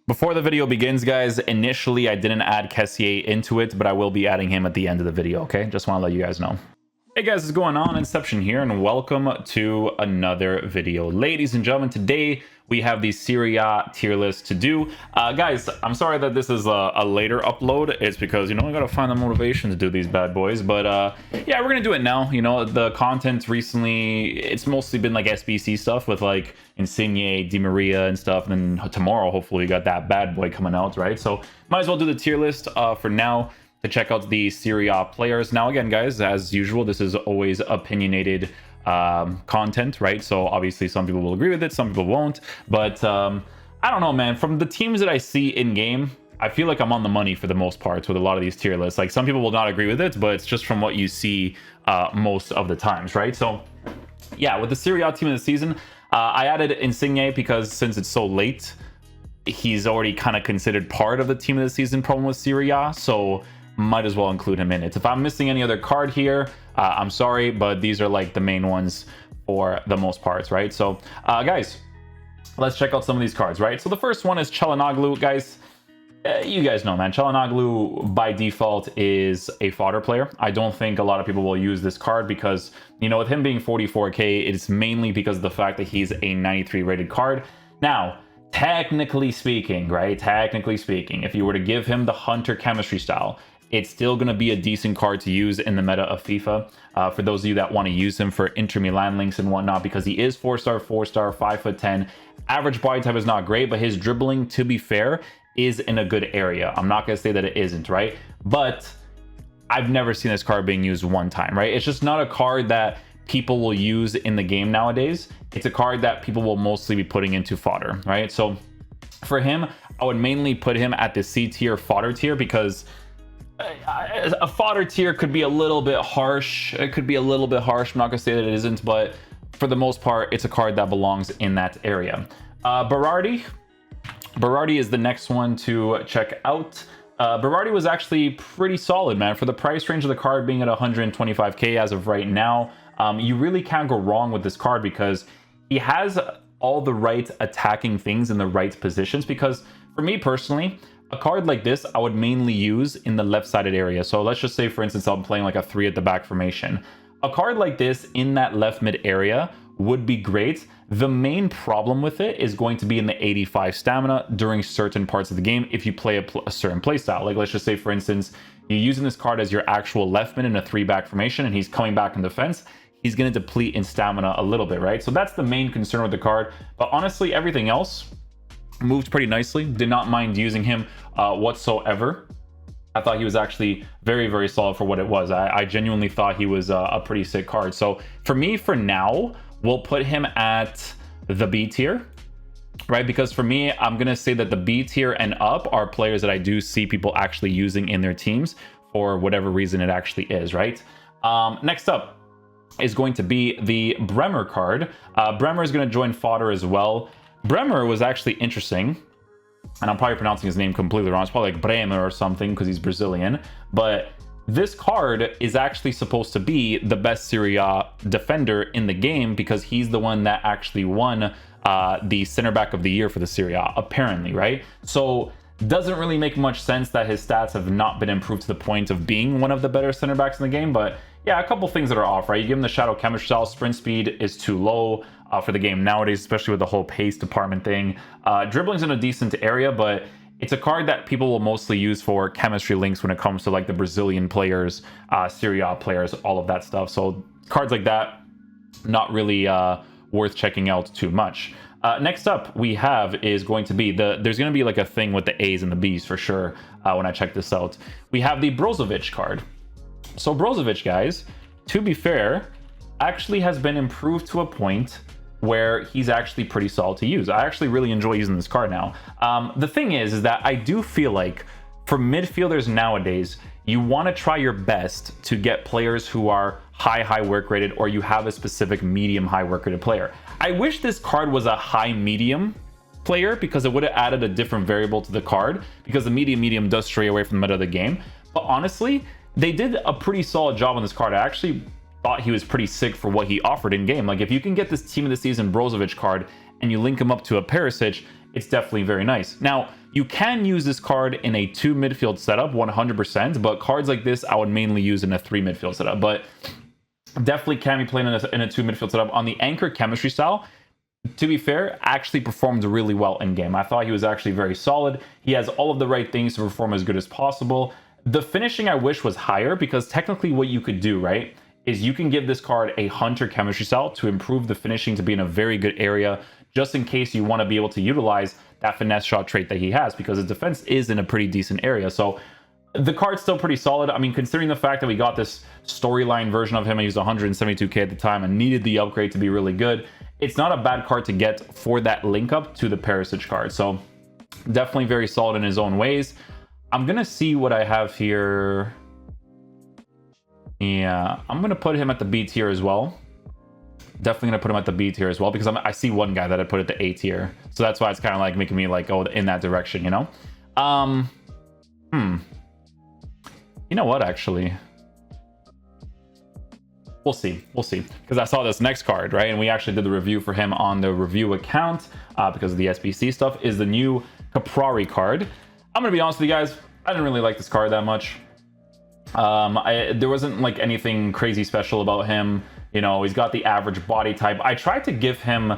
Before the video begins, guys, initially I didn't add Kessie into it, but I will be adding him at the end of the video, okay? Just want to let you guys know. Hey guys, what's going on? Inception here, and welcome to another video. Ladies and gentlemen, today we have the Serie A tier list to do. Guys, I'm sorry that this is a later upload. It's because, you know, I gotta find the motivation to do these bad boys. But yeah, we're gonna do it now. You know, the content recently, it's mostly been like SBC stuff with like Insigne, Di Maria and stuff. And then tomorrow, hopefully, we got that bad boy coming out, right? So might as well do the tier list for now, to check out the Serie A players. Now, again, guys, as usual, this is always opinionated content, right? So obviously some people will agree with it, some people won't. But I don't know, man. From the teams that I see in game, I feel like I'm on the money for the most part with a lot of these tier lists. Like, some people will not agree with it, but it's just from what you see most of the times, right? So yeah, with the Serie A team of the season, I added Insigne because since it's so late, he's already kind of considered part of the team of the season problem with Serie A. So might as well include him in it. If I'm missing any other card here, I'm sorry, but these are like the main ones for the most parts, right? So guys, let's check out some of these cards, right? So the first one is Calhanoglu. Guys, you guys know, man, Calhanoglu by default is a fodder player. I don't think a lot of people will use this card because, you know, with him being 44k, it's mainly because of the fact that he's a 93 rated card. Now, technically speaking, right? Technically speaking, if you were to give him the Hunter chemistry style, it's still going to be a decent card to use in the meta of FIFA. For those of you that want to use him for Inter Milan links and whatnot, because he is 4-star, 5'10". Average body type is not great, but his dribbling, to be fair, is in a good area. I'm not going to say that it isn't, right? But I've never seen this card being used one time, right? It's just not a card that people will use in the game nowadays. It's a card that people will mostly be putting into fodder, right? So for him, I would mainly put him at the C tier fodder tier because a fodder tier could be a little bit harsh. It could be a little bit harsh. I'm not gonna say that it isn't, but for the most part, it's a card that belongs in that area. Berardi is the next one to check out. Berardi was actually pretty solid, man. For the price range of the card being at 125k as of right now, you really can't go wrong with this card because he has all the right attacking things in the right positions. Because for me personally, a card like this, I would mainly use in the left-sided area. So let's just say, for instance, I'm playing like a 3 at the back formation. A card like this in that left mid area would be great. The main problem with it is going to be in the 85 stamina during certain parts of the game if you play a certain play style. Like, let's just say, for instance, you're using this card as your actual left mid in a 3-back formation and he's coming back in defense. He's going to deplete in stamina a little bit, right? So that's the main concern with the card. But honestly, everything else moved pretty nicely. Did not mind using him whatsoever. I thought he was actually very, very solid for what it was. I genuinely thought he was a pretty sick card. So for me, for now, we'll put him at the B tier, right? Because for me, I'm going to say that the B tier and up are players that I do see people actually using in their teams for whatever reason it actually is, right? Next up is going to be the Bremer card. Bremer is going to join fodder as well. Bremer was actually interesting, and I'm probably pronouncing his name completely wrong. It's probably like Bremer or something because he's Brazilian. But this card is actually supposed to be the best Serie A defender in the game because he's the one that actually won the center back of the year for the Serie A, apparently, right? So doesn't really make much sense that his stats have not been improved to the point of being one of the better center backs in the game. But yeah, a couple things that are off, right? You give him the shadow chemistry style, sprint speed is too low for the game nowadays, especially with the whole pace department thing. Dribbling's in a decent area, but it's a card that people will mostly use for chemistry links when it comes to like the Brazilian players, Serie A players, all of that stuff. So cards like that, not really worth checking out too much. Next up we have is going to be there's going to be like a thing with the A's and the B's for sure when I check this out. We have the Brozovic card. So Brozovic, guys, to be fair, actually has been improved to a point where he's actually pretty solid to use. I actually really enjoy using this card now. The thing is that I do feel like for midfielders nowadays, you want to try your best to get players who are high work rated, or you have a specific medium high work rated player. I wish this card was a high medium player because it would have added a different variable to the card, because the medium does stray away from the meta of the game. But honestly, they did a pretty solid job on this card. I actually thought he was pretty sick for what he offered in game. Like, if you can get this team of the season Brozovic card and you link him up to a Perisic, it's definitely very nice. Now, you can use this card in a 2 midfield setup 100%, but cards like this I would mainly use in a 3 midfield setup, but definitely can be played in a 2 midfield setup. On the anchor chemistry style, to be fair, actually performed really well in game. I thought he was actually very solid. He has all of the right things to perform as good as possible. The finishing I wish was higher, because technically what you could do, right, is you can give this card a hunter chemistry style to improve the finishing to be in a very good area, just in case you want to be able to utilize that finesse shot trait that he has, because his defense is in a pretty decent area. So the card's still pretty solid. I mean, considering the fact that we got this storyline version of him, he was 172k at the time and needed the upgrade to be really good, it's not a bad card to get for that link up to the Perisic card. So definitely very solid in his own ways. I'm gonna see what I have here. Yeah, I'm gonna put him at the B tier as well. Definitely gonna put him at the B tier as well, because I see one guy that I put at the A tier, so that's why it's kind of like making me like go in that direction, you know. You know what, actually, we'll see, because I saw this next card, right, and we actually did the review for him on the review account because of the SBC stuff. Is the new Caprari card. I'm gonna be honest with you guys, I didn't really like this card that much. There wasn't like anything crazy special about him. You know, he's got the average body type. I tried to give him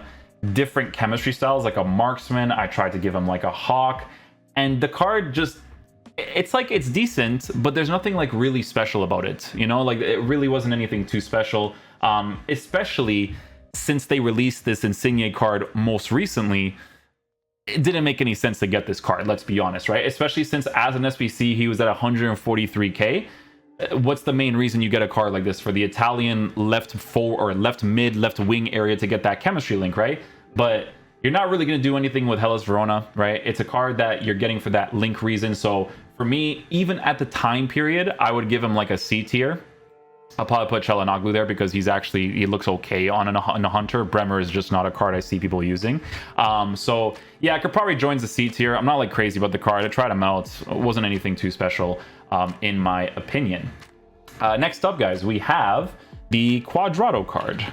different chemistry styles, like a marksman. I tried to give him like a hawk, and the card just, it's like, it's decent, but there's nothing like really special about it, you know. Like, it really wasn't anything too special, especially since they released this Insigne card most recently. It didn't make any sense to get this card, let's be honest, right? Especially since as an SBC he was at 143k. What's the main reason you get a card like this? For the Italian left forward or left mid, left wing area to get that chemistry link, right? But you're not really going to do anything with Hellas Verona, right? It's a card that you're getting for that link reason. So for me, even at the time period, I would give him like a C tier. I'll probably put Calhanoglu there because he looks okay on a hunter. Bremer is just not a card I see people using. So yeah, Caprari joins the C tier. I'm not like crazy about the card. I tried him out. It wasn't anything too special in my opinion. Next up, guys, we have the Cuadrado card.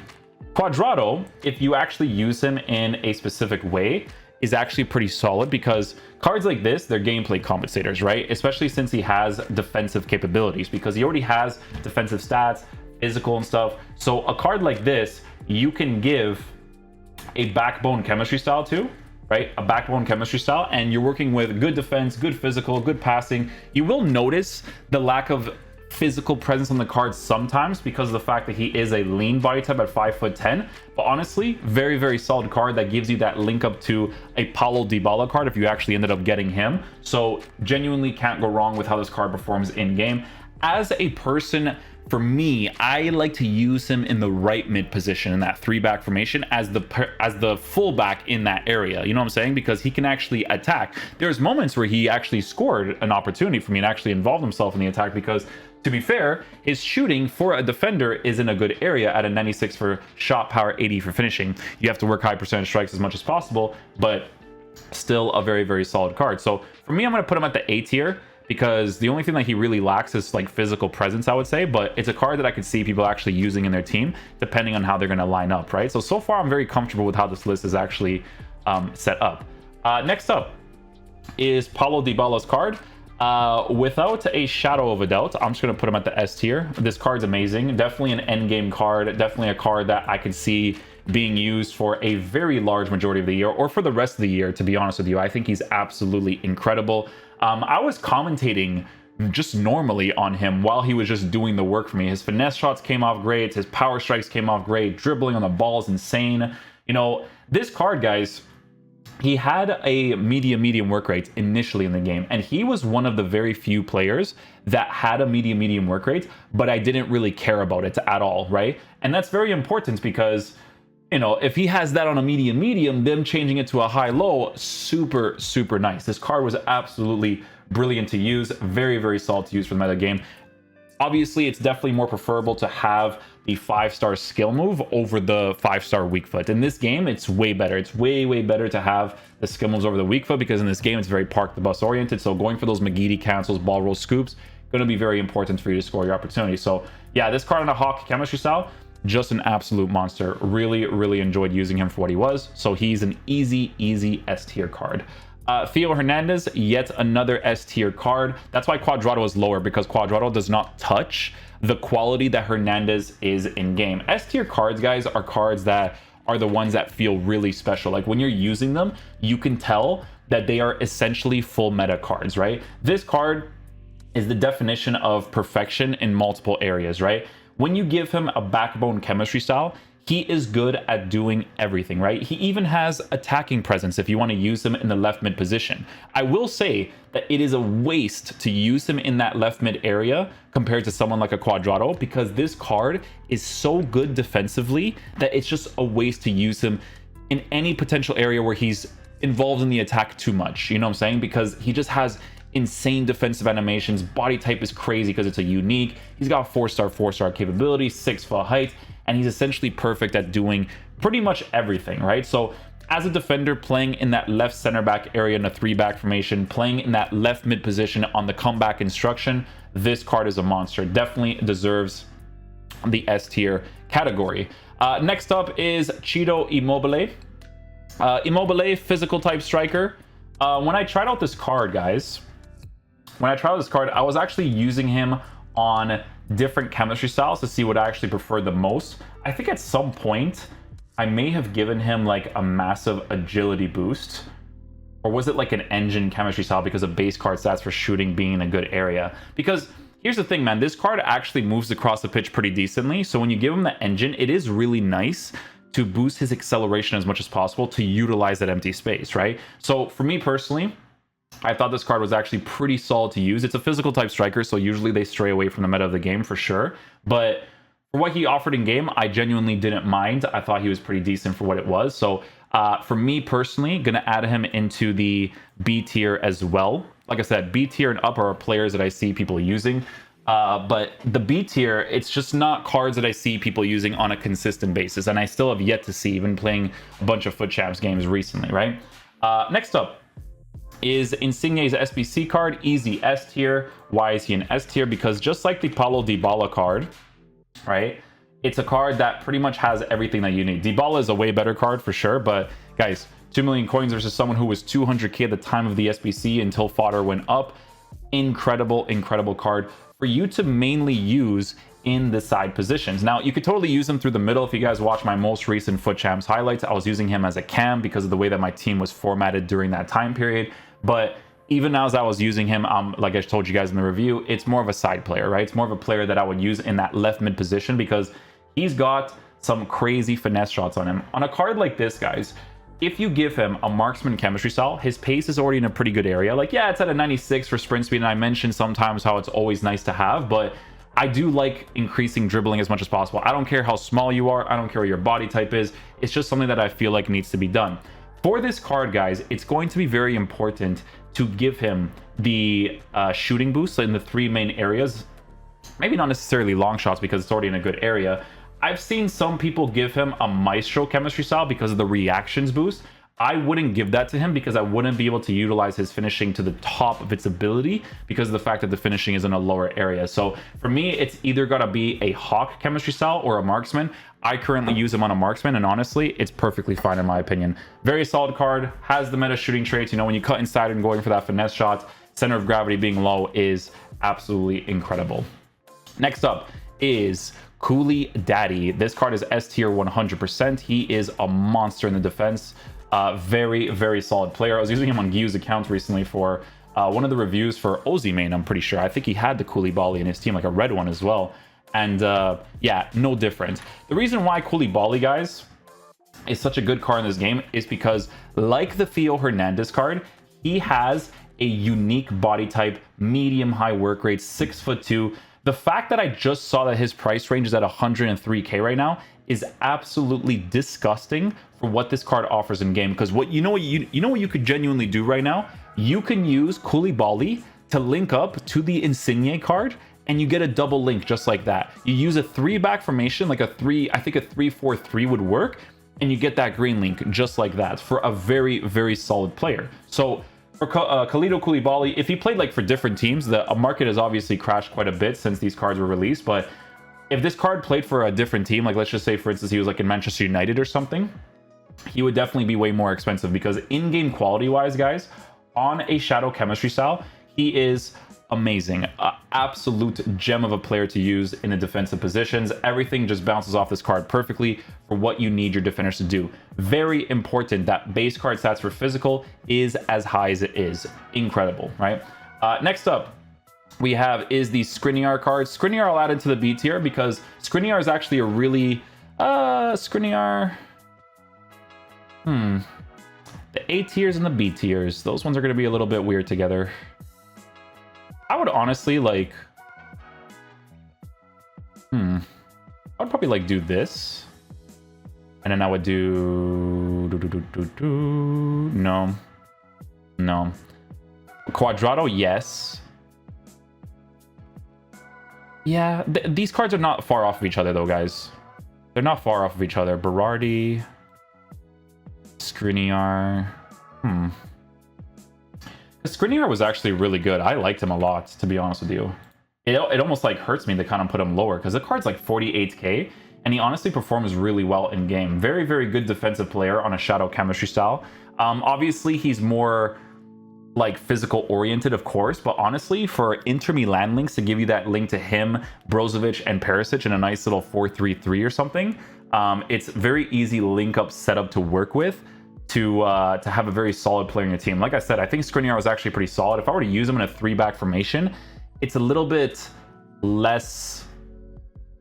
Cuadrado, if you actually use him in a specific way, is actually pretty solid, because cards like this, they're gameplay compensators, right? Especially since he has defensive capabilities, because he already has defensive stats, physical and stuff. So a card like this, you can give a backbone chemistry style to, right? A backbone chemistry style, and you're working with good defense, good physical, good passing. You will notice the lack of physical presence on the card sometimes because of the fact that he is a lean body type at 5'10", but honestly, very, very solid card that gives you that link up to a Paulo Dybala card if you actually ended up getting him. So genuinely can't go wrong with how this card performs in game. As a person, for me, I like to use him in the right mid position in that 3-back formation as the fullback in that area. You know what I'm saying? Because he can actually attack. There's moments where he actually scored an opportunity for me and actually involved himself in the attack, because to be fair, his shooting for a defender is in a good area at a 96 for shot power, 80 for finishing. You have to work high percentage strikes as much as possible, but still a very, very solid card. So for me, I'm going to put him at the A tier, because the only thing that he really lacks is like physical presence, I would say, but it's a card that I could see people actually using in their team depending on how they're going to line up, right? So far I'm very comfortable with how this list is actually set up. Next up is Paulo Dybala's card. Without a shadow of a doubt, I'm just going to put him at the S tier. This card's amazing. Definitely an end game card. Definitely a card that I could see being used for a very large majority of the year, or for the rest of the year, to be honest with you. I think he's absolutely incredible. I was commentating just normally on him while he was just doing the work for me. His finesse shots came off great. His power strikes came off great. Dribbling on the ball is insane. You know, this card, guys, he had a medium work rate initially in the game, and he was one of the very few players that had a medium work rate, but I didn't really care about it at all, right? And that's very important, because, you know, if he has that on a medium, them changing it to a high-low, super nice. This card was absolutely brilliant to use, very, very solid to use for the meta game. Obviously, it's definitely more preferable to have the 5-star skill move over the 5-star weak foot. In this game, it's way better. It's way better to have the skill moves over the weak foot, because in this game, it's very park the bus oriented. So going for those McGeady cancels, ball roll scoops, going to be very important for you to score your opportunity. So yeah, this card on a Hawk chemistry style, just an absolute monster. Really enjoyed using him for what he was. So he's an easy S tier card. Theo Hernandez, yet another S tier card. That's why Cuadrado is lower, because Cuadrado does not touch the quality that Hernandez is in game. S tier cards, guys, are cards that are the ones that feel really special. Like when you're using them, you can tell that they are essentially full meta cards, right? This card is the definition of perfection in multiple areas, right? When you give him a backbone chemistry style, he is good at doing everything, right? He even has attacking presence if you want to use him in the left mid position. I will say that it is a waste to use him in that left mid area compared to someone like a Cuadrado, because this card is so good defensively that it's just a waste to use him in any potential area where he's involved in the attack too much. You know what I'm saying? Because he just has insane defensive animations. Body type is crazy because it's a unique. He's got 4-star capability, 6-foot height, and he's essentially perfect at doing pretty much everything, right? So as a defender playing in that left center back area in a 3-back formation, playing in that left mid position on the comeback instruction, this card is a monster. Definitely deserves the S tier category. Next up is Ciro Immobile. Immobile, physical type striker. When I tried out this card, guys, I was actually using him on different chemistry styles to see what I actually preferred the most. I think at some point I may have given him like a massive agility boost, or was it like an engine chemistry style because of base card stats for shooting being in a good area? Because here's the thing, man, this card actually moves across the pitch pretty decently. So when you give him the engine, it is really nice to boost his acceleration as much as possible to utilize that empty space, right? So for me personally, I thought this card was actually pretty solid to use. It's a physical type striker, so usually they stray away from the meta of the game for sure. But for what he offered in game, I genuinely didn't mind. I thought he was pretty decent for what it was. So for me personally, gonna add him into the B tier as well. Like I said, B tier and up are players that I see people using. But the B tier, it's just not cards that I see people using on a consistent basis. And I still have yet to see, even playing a bunch of Foot Champs games recently, right? Next up is Insigne's SBC card, easy S tier. Why is he an S tier? Because just like the Paulo Dybala card, right? It's a card that pretty much has everything that you need. Dybala is a way better card for sure, but guys, 2 million coins versus someone who was 200k at the time of the SBC until fodder went up. Incredible card for you to mainly use in the side positions. Now, you could totally use him through the middle. If you guys watch my most recent Foot Champs highlights, I was using him as a cam because of the way that my team was formatted during that time period. But even as I was using him, like I told you guys in the review, it's more of a side player, right? It's more of a player that I would use in that left mid position because he's got some crazy finesse shots on him. On a card like this, guys, if you give him a marksman chemistry style, his pace is already in a pretty good area. Like, yeah, it's at a 96 for sprint speed, and I mentioned sometimes how it's always nice to have, but I do like increasing dribbling as much as possible. I don't care how small you are. I don't care what your body type is. It's just something that I feel like needs to be done. For this card, guys, it's going to be very important to give him the shooting boost in the 3 main areas. Maybe not necessarily long shots because it's already in a good area. I've seen some people give him a maestro chemistry style because of the reactions boost. I wouldn't give that to him because I wouldn't be able to utilize his finishing to the top of its ability because of the fact that the finishing is in a lower area. So for me, it's either got to be a hawk chemistry style or a marksman. I currently use him on a marksman, and honestly, it's perfectly fine in my opinion. Very solid card, has the meta shooting traits. You know, when you cut inside and going for that finesse shot, center of gravity being low is absolutely incredible. Next up is Koulibaly. This card is S tier 100%. He is a monster in the defense. Very solid player. I was using him on Guiu's account recently for one of the reviews for Ozzy main, I'm pretty sure. I think he had the Koulibaly in his team, like a red one as well. And yeah, no different. The reason why Koulibaly, guys, is such a good card in this game is because, like the Theo Hernandez card, he has a unique body type, medium high work rate, 6'2". The fact that I just saw that his price range is at 103k right now is absolutely disgusting for what this card offers in game. Because what you know what you could genuinely do right now? You can use Koulibaly to link up to the Insigne card, and you get a double link just like that. You use a 3-back formation, like a 3-4-3 would work, and you get that green link just like that for a very solid player. So for Kalidou Koulibaly, if he played like for different teams, the market has obviously crashed quite a bit since these cards were released, but if this card played for a different team, like let's just say, for instance, he was like in Manchester United or something, he would definitely be way more expensive because in-game quality-wise, guys, on a Shadow Chemistry style, he is amazing. Absolute gem of a player to use in the defensive positions. Everything just bounces off this card perfectly for what you need your defenders to do. Very important that base card stats for physical is as high as it is. Incredible, right? Next up, we have is the Skriniar card. Skriniar I'll add into the B tier because Skriniar is actually a really... Skriniar... The A tiers and the B tiers. Those ones are going to be a little bit weird together. I would honestly like... I would probably like do this. And then I would do... No. No. Cuadrado, yes. Yeah, these cards are not far off of each other though, guys. They're not far off of each other. Berardi... Skriniar. Skriniar was actually really good. I liked him a lot, to be honest with you. It almost like hurts me to kind of put him lower because the card's like 48k and he honestly performs really well in game. Very, very good defensive player on a Shadow Chemistry style. Obviously, he's more like physical oriented, of course, but honestly, for Inter Milan links to give you that link to him, Brozovic, and Perisic in a nice little 4-3-3 or something, it's very easy link up setup to work with to have a very solid player in your team. Like I said, I think Skriniar was actually pretty solid. If I were to use him in a 3-back formation, it's a little bit less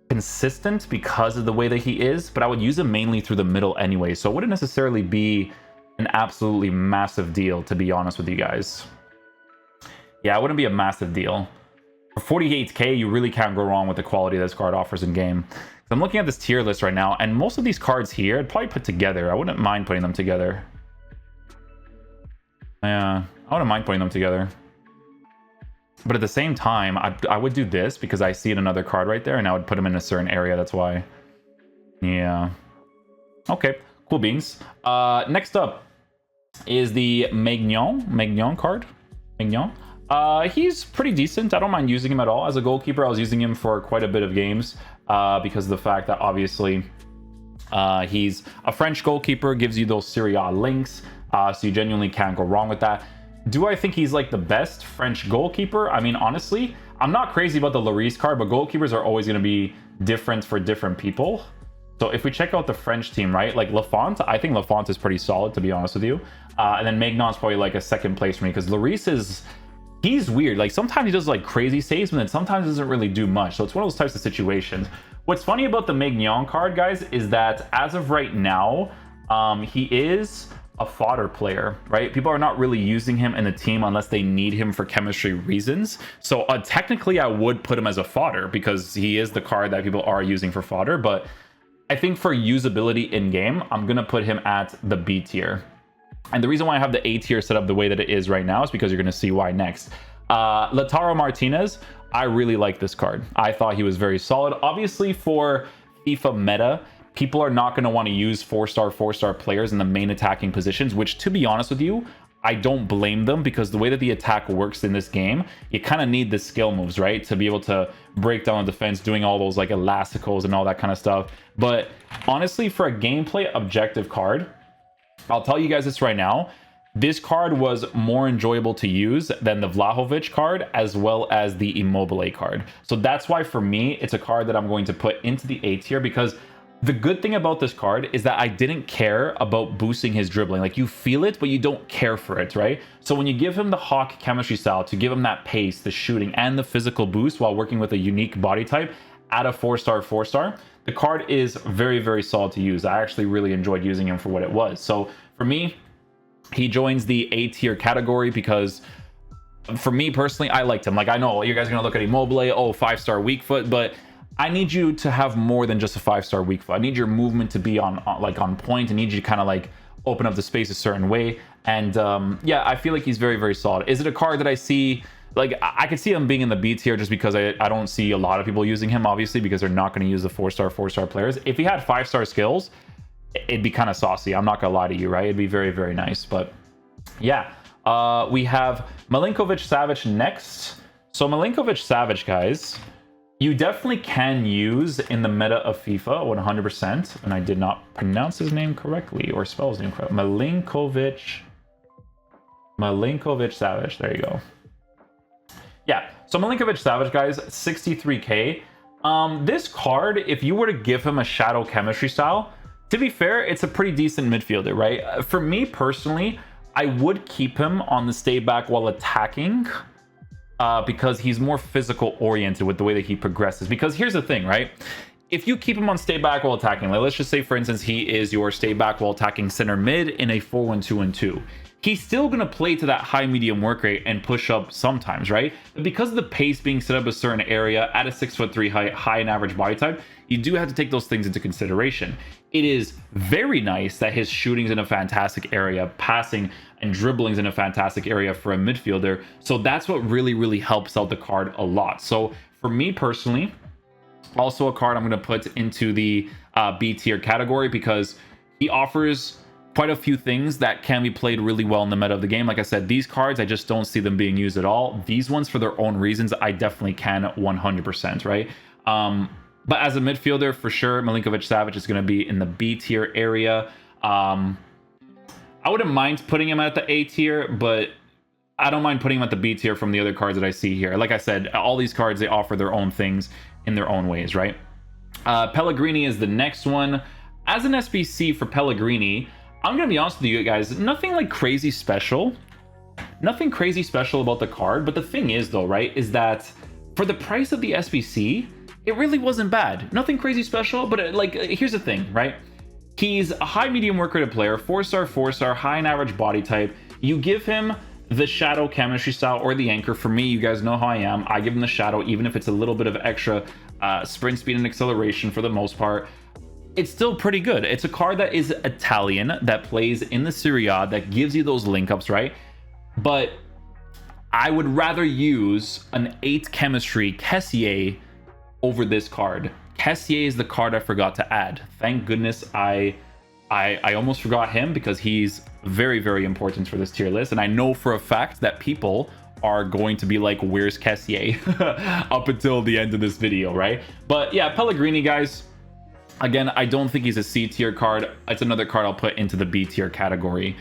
consistent because of the way that he is, but I would use him mainly through the middle anyway, so it wouldn't necessarily be an absolutely massive deal, to be honest with you guys. Yeah, it wouldn't be a massive deal. For 48k, you really can't go wrong with the quality this card offers in game. I'm looking at this tier list right now, and most of these cards here, I'd probably put together. I wouldn't mind putting them together. Yeah, I wouldn't mind putting them together. But at the same time, I would do this because I see another card right there, and I would put them in a certain area. That's why. Yeah. Okay, cool beans. Next up is the Maignan card. Maignan. He's pretty decent. I don't mind using him at all. As a goalkeeper, I was using him for quite a bit of games because of the fact that obviously he's a French goalkeeper, gives you those Serie A links, so you genuinely can't go wrong with that. Do I think he's like the best French goalkeeper? I mean, honestly, I'm not crazy about the Lloris card, but goalkeepers are always going to be different for different people. So if we check out the French team, right, like Lafont, I think Lafont is pretty solid, to be honest with you. And then Maignan's probably like a second place for me because Lloris is... He's weird. Like sometimes he does like crazy saves, but then sometimes doesn't really do much. So it's one of those types of situations. What's funny about the Maignan card, guys, is that as of right now, he is a fodder player, right? People are not really using him in the team unless they need him for chemistry reasons. So technically, I would put him as a fodder because he is the card that people are using for fodder. But I think for usability in game, I'm gonna put him at the B tier. And the reason why I have the A tier set up the way that it is right now is because you're going to see why next. Lautaro Martinez, I really like this card. I thought he was very solid. Obviously, for FIFA meta, people are not going to want to use 4-star players in the main attacking positions, which, to be honest with you, I don't blame them because the way that the attack works in this game, you kind of need the skill moves, right? To be able to break down the defense, doing all those like elasticals and all that kind of stuff. But honestly, for a gameplay objective card, I'll tell you guys this right now. This card was more enjoyable to use than the Vlahovic card as well as the Immobile card. So that's why for me, it's a card that I'm going to put into the A tier because the good thing about this card is that I didn't care about boosting his dribbling. Like you feel it, but you don't care for it, right? So when you give him the Hawk chemistry style to give him that pace, the shooting, and the physical boost while working with a unique body type at a 4-star, the card is very, very solid to use. I actually really enjoyed using him for what it was. So for me, he joins the A tier category because for me personally, I liked him. Like I know you guys are going to look at Immobile, oh, 5-star weak foot, but I need you to have more than just a 5-star weak foot. I need your movement to be on point. I need you to kind of like open up the space a certain way. And yeah, I feel like he's very, very solid. Is it a card that I see... Like, I could see him being in the B tier just because I don't see a lot of people using him, obviously, because they're not going to use the 4-star players. If he had 5-star skills, it'd be kind of saucy. I'm not going to lie to you, right? It'd be very, very nice. But, yeah. We have Milinkovic-Savic next. So, Milinkovic-Savic, guys, you definitely can use in the meta of FIFA 100%. And I did not pronounce his name correctly or spell his name correctly. Milinkovic-Savic. There you go. Yeah, so Milinkovic-Savic, guys, 63k. This card, if you were to give him a shadow chemistry style, to be fair, it's a pretty decent midfielder, right? For me personally, I would keep him on the stay back while attacking because he's more physical oriented with the way that he progresses. Because here's the thing, right? If you keep him on stay back while attacking, like let's just say, for instance, he is your stay back while attacking center mid in a 4-1-2-1-2. He's still going to play to that high medium work rate and push up sometimes, right? But because of the pace being set up a certain area at a 6'3" height, high and average body type, you do have to take those things into consideration. It is very nice that his shooting's in a fantastic area, passing and dribbling's in a fantastic area for a midfielder. So that's what really, really helps out the card a lot. So for me personally, also a card I'm going to put into the B tier category because he offers quite a few things that can be played really well in the meta of the game. Like I said, these cards, I just don't see them being used at all. These ones, for their own reasons, I definitely can 100%, right? But as a midfielder, for sure, Milinkovic-Savic is going to be in the B tier area. I wouldn't mind putting him at the A tier, but I don't mind putting him at the B tier from the other cards that I see here. Like I said, all these cards, they offer their own things in their own ways, right? Pellegrini is the next one. As an SBC for Pellegrini, I'm going to be honest with you guys, nothing like crazy special. Nothing crazy special about the card. But the thing is, though, right, is that for the price of the SBC, it really wasn't bad. Nothing crazy special, but like, here's the thing, right? He's a high medium work rate player, 4-star, high and average body type. You give him the shadow chemistry style or the anchor. For me, you guys know how I am. I give him the shadow, even if it's a little bit of extra sprint speed and acceleration for the most part. It's still pretty good. It's a card that is Italian, that plays in the Serie A, that gives you those link ups, right? But I would rather use an 8 chemistry Kessie over this card. Kessie is the card I forgot to add. Thank goodness I almost forgot him because he's very, very important for this tier list. And I know for a fact that people are going to be like, where's Kessie? Up until the end of this video, right? But yeah, Pellegrini, guys, again, I don't think he's a C tier card. It's another card I'll put into the B tier category.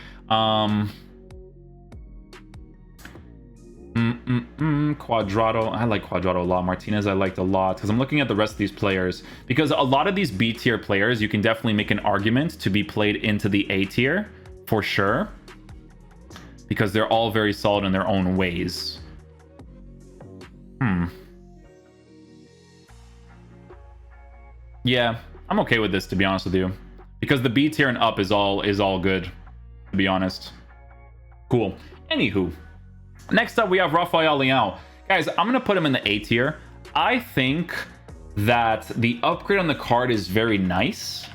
Cuadrado, I like Cuadrado a lot. Martinez, I liked a lot because I'm looking at the rest of these players, because a lot of these B tier players, you can definitely make an argument to be played into the A tier for sure, because they're all very solid in their own ways. Yeah, I'm okay with this, to be honest with you, because the B tier and up is all good, to be honest. Cool. Anywho, next up we have Rafael Leao. Guys, I'm gonna put him in the A tier. I think that the upgrade on the card is very nice.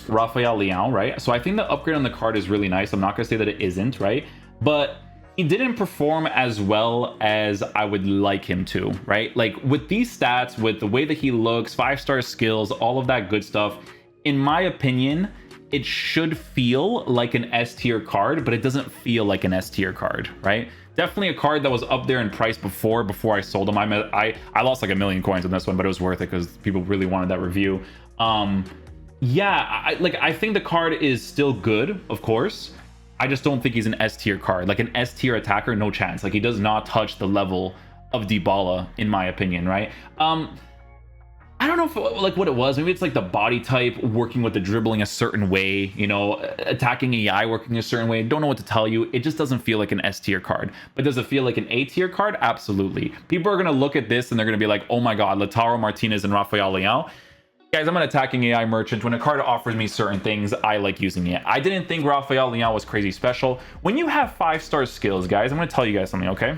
Rafael Leao, right? So I think the upgrade on the card is really nice. I'm not gonna say that it isn't, right? But he didn't perform as well as I would like him to, right? Like with these stats, with the way that he looks, 5-star skills, all of that good stuff, in my opinion, it should feel like an S tier card, but it doesn't feel like an S tier card, right? Definitely a card that was up there in price before I sold him. I lost like 1 million coins on this one, but it was worth it because people really wanted that review. Yeah, I think the card is still good, of course. I just don't think he's an S tier card. Like an S tier attacker, no chance. Like he does not touch the level of Dybala, in my opinion, right? I don't know if like what it was. Maybe it's like the body type working with the dribbling a certain way, you know, attacking AI working a certain way. Don't know what to tell you. It just doesn't feel like an S tier card. But does it feel like an A tier card? Absolutely. People are going to look at this and they're going to be like, oh my God, Lautaro Martinez and Rafael Leao. Guys, I'm an attacking AI merchant. When a card offers me certain things, I like using it. I didn't think Rafael Leao was crazy special. When you have 5-star skills, guys, I'm going to tell you guys something, okay?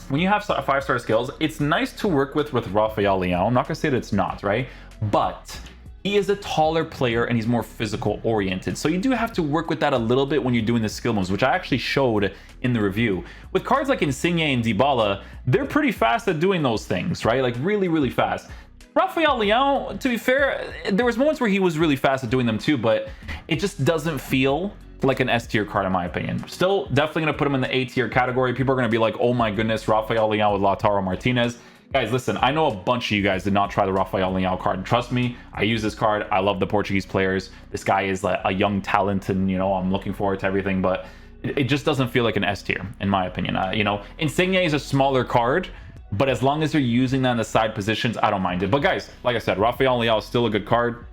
When you have 5-star skills, it's nice to work with Rafael Leao. I'm not going to say that it's not, right? But he is a taller player and he's more physical oriented. So you do have to work with that a little bit when you're doing the skill moves, which I actually showed in the review. With cards like Insigne and Dybala, they're pretty fast at doing those things, right? Like really, really fast. Rafael Leao, to be fair, there was moments where he was really fast at doing them too, but it just doesn't feel like an S tier card in my opinion. Still definitely going to put him in the A tier category. People are going to be like, oh my goodness, Rafael Leao with Lautaro Martinez. Guys, listen, I know a bunch of you guys did not try the Rafael Leao card. Trust me, I use this card. I love the Portuguese players. This guy is like a young talent, and, you know, I'm looking forward to everything, but it just doesn't feel like an S tier, in my opinion. You know, Insigne is a smaller card, but as long as you're using that in the side positions, I don't mind it. But guys, like I said, Rafael Leao is still a good card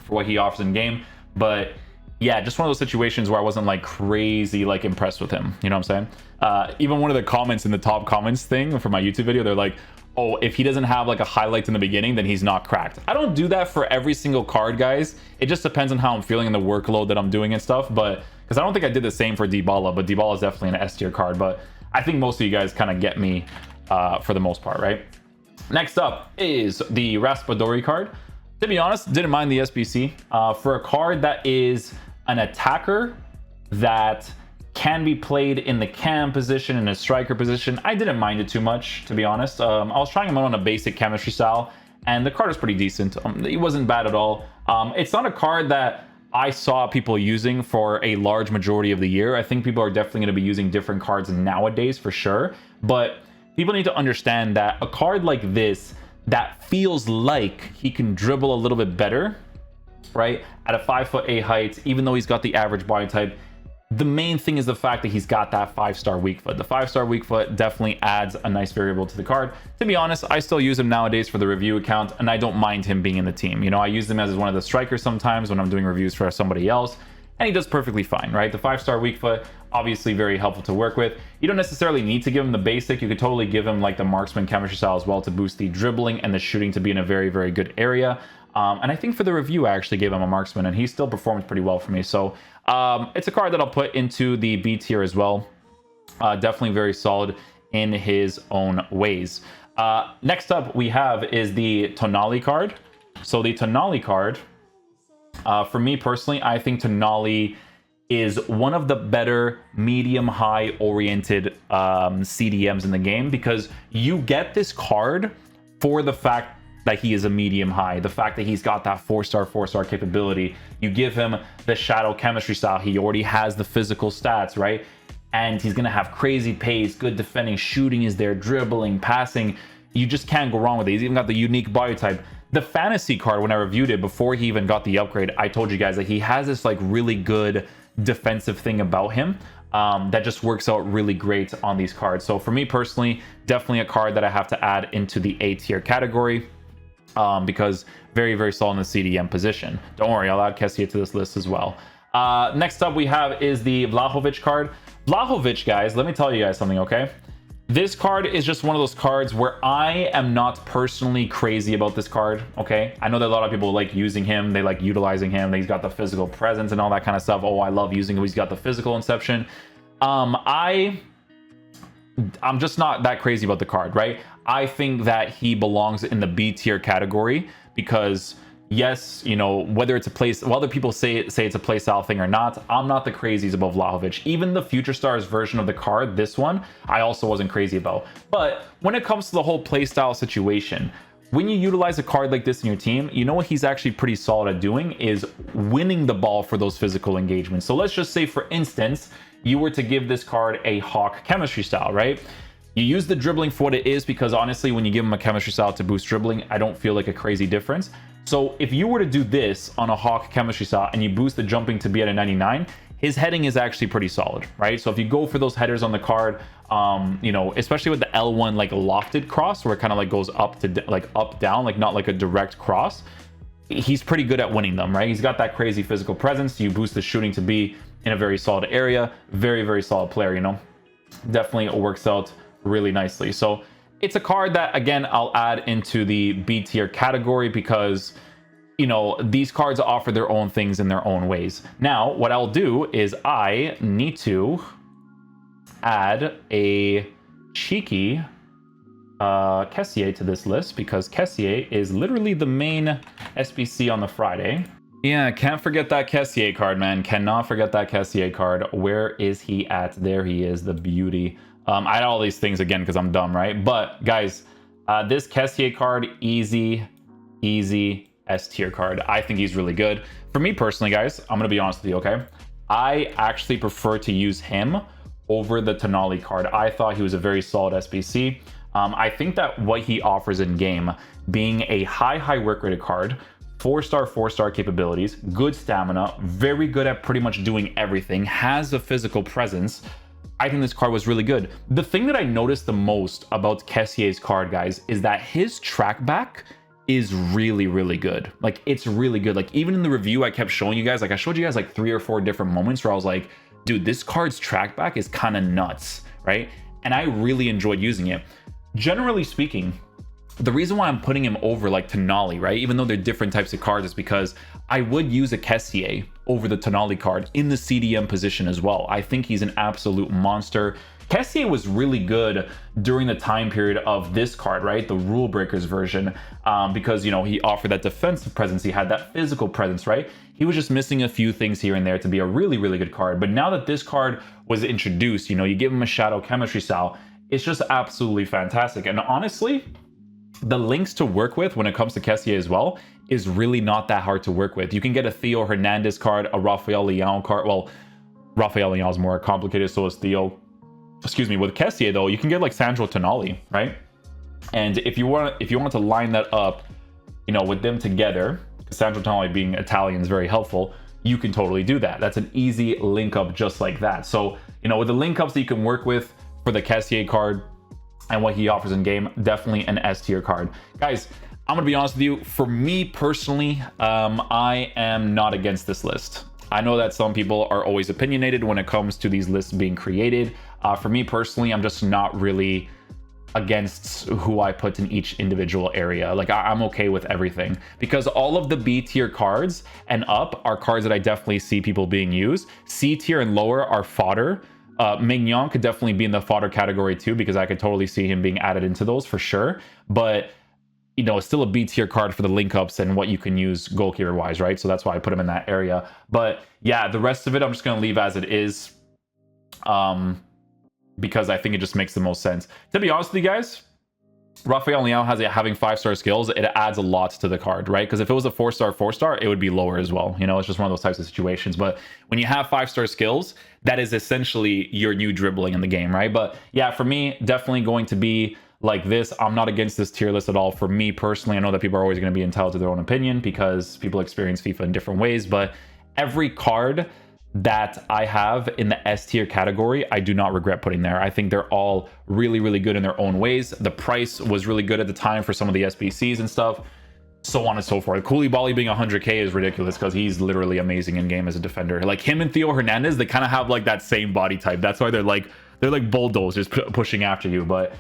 for what he offers in game. But yeah, just one of those situations where I wasn't like crazy like impressed with him. You know what I'm saying? Even one of the comments in the top comments thing for my YouTube video, they're like, oh, if he doesn't have like a highlight in the beginning, then he's not cracked. I don't do that for every single card, guys. It just depends on how I'm feeling and the workload that I'm doing and stuff. But because I don't think I did the same for Dybala, but Dybala is definitely an S tier card. But I think most of you guys kind of get me for the most part, right? Next up is the Raspadori card. To be honest, didn't mind the SBC. For a card that is an attacker that can be played in the cam position and a striker position, I didn't mind it too much, to be honest. I was trying him out on a basic chemistry style, and the card is pretty decent. It wasn't bad at all. It's not a card that I saw people using for a large majority of the year. I think people are definitely going to be using different cards nowadays for sure, but people need to understand that a card like this that feels like he can dribble a little bit better, right, at a 5'8" height, even though he's got the average body type, the main thing is the fact that he's got that 5-star weak foot. The 5-star weak foot definitely adds a nice variable to the card. To be honest, I still use him nowadays for the review account, and I don't mind him being in the team. You know, I use him as one of the strikers sometimes when I'm doing reviews for somebody else, and he does perfectly fine, right? The 5-star weak foot, obviously very helpful to work with. You don't necessarily need to give him the basic. You could totally give him like the marksman chemistry style as well to boost the dribbling and the shooting to be in a very, very good area. And I think for the review, I actually gave him a marksman, and he still performed pretty well for me. So it's a card that I'll put into the B tier as well. Definitely very solid in his own ways. Next up we have is the Tonali card. So the Tonali card, for me personally, I think Tonali is one of the better medium-high oriented CDMs in the game, because you get this card for the fact that he is a medium high, the fact that he's got that 4-star capability. You give him the shadow chemistry style, he already has the physical stats, right? And he's gonna have crazy pace, good defending, shooting is there, dribbling, passing. You just can't go wrong with it. He's even got the unique body type. The fantasy card, when I reviewed it before he even got the upgrade, I told you guys that he has this like really good defensive thing about him that just works out really great on these cards. So for me personally, definitely a card that I have to add into the A tier category. Because very, very solid in the CDM position. Don't worry, I'll add Kessie to this list as well. Next up we have is the Vlahovic card. Vlahovic, guys, let me tell you guys something, okay? This card is just one of those cards where I am not personally crazy about this card, okay? I know that a lot of people like using him, they like utilizing him, he's got the physical presence and all that kind of stuff. Oh, I love using him, he's got the physical Inception. I'm just not that crazy about the card, right? I think that he belongs in the B tier category because, yes, you know, whether it's a place, whether people say it's a play style thing or not, I'm not the crazies about Vlahovic. Even the Future Stars version of the card, this one, I also wasn't crazy about. But when it comes to the whole play style situation, when you utilize a card like this in your team, you know what he's actually pretty solid at doing is winning the ball for those physical engagements. So let's just say, for instance, you were to give this card a Hawk chemistry style, right? You use the dribbling for what it is, because honestly, when you give him a chemistry style to boost dribbling, I don't feel like a crazy difference. So if you were to do this on a Hawk chemistry style and you boost the jumping to be at a 99, his heading is actually pretty solid, right? So if you go for those headers on the card, you know, especially with the L1 like lofted cross, where it kind of like goes up to like up down, like not like a direct cross, he's pretty good at winning them, right? He's got that crazy physical presence. You boost the shooting to be in a very solid area. Very, very solid player, you know? Definitely works out really nicely. So it's a card that, again, I'll add into the B tier category because, you know, these cards offer their own things in their own ways. Now, what I'll do is I need to add a cheeky Kessie to this list, because Kessie is literally the main SBC on the Friday. Yeah, can't forget that Kessie card, man. Cannot forget that Kessie card. Where is he at? There he is, the beauty. I had all these things again because I'm dumb, right? But guys, this Kessie card, easy S tier card. I think he's really good. For me personally, guys, I'm gonna be honest with you, okay? I actually prefer to use him over the Tonali card. I thought he was a very solid SBC. I think that what he offers in game, being a high work rated card, 4-star capabilities, good stamina, very good at pretty much doing everything, has a physical presence. I think this card was really good. The thing that I noticed the most about Kessie's card, guys, is that his track back is really good. Like, it's really good. Like, even in the review I kept showing you guys, like I showed you guys like 3 or 4 different moments where I was like, dude, this card's track back is kind of nuts, right? And I really enjoyed using it. Generally speaking, the reason why I'm putting him over like Tonali, right, even though they're different types of cards, is because I would use a Kessie over the Tonali card in the CDM position as well. I think he's an absolute monster. Kessie was really good during the time period of this card, right, the Rule Breakers version, because, you know, he offered that defensive presence, he had that physical presence, right? He was just missing a few things here and there to be a really good card. But now that this card was introduced, you know, you give him a shadow chemistry style, it's just absolutely fantastic. And honestly, the links to work with when it comes to Kessie as well is really not that hard to work with. You can get a Theo Hernandez card, a Rafael Leao card. Well, Rafael Leao is more complicated, so is Theo. Excuse me. With Kessie though, you can get like Sandro Tonali, right? And if you want to line that up, you know, with them together, Sandro Tonali being Italian is very helpful. You can totally do that. That's an easy link up just like that. So, you know, with the link ups that you can work with for the Kessie card and what he offers in game, definitely an S tier card. Guys, I'm gonna be honest with you, for me personally, I am not against this list. I know that some people are always opinionated when it comes to these lists being created. For me personally, I'm just not really against who I put in each individual area. Like, I'm okay with everything, because all of the B tier cards and up are cards that I definitely see people being used. C tier and lower are fodder. Maignan could definitely be in the fodder category too, because I could totally see him being added into those for sure. But, you know, it's still a B tier card for the link ups and what you can use goalkeeper wise, right? So that's why I put him in that area. But yeah, the rest of it, I'm just going to leave as it is. Because I think it just makes the most sense. To be honest with you guys, Rafael Leao having 5-star skills, it adds a lot to the card, right? Because if it was a 4-star, it would be lower as well. You know, it's just one of those types of situations. But when you have 5-star skills, that is essentially your new dribbling in the game, right? But yeah, for me, definitely going to be like this. I'm not against this tier list at all. For me personally, I know that people are always going to be entitled to their own opinion because people experience FIFA in different ways, but every card that I have in the S tier category, I do not regret putting there. I think they're all really good in their own ways. The price was really good at the time for some of the SBCs and stuff, so on and so forth. Koulibaly being 100k is ridiculous because he's literally amazing in game as a defender. Like him and Theo Hernandez, they kind of have like that same body type. That's why they're like bulldozers pushing after you. But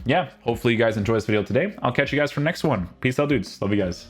yeah, hopefully you guys enjoy this video today. I'll catch you guys for the next one. Peace out, dudes. Love you guys.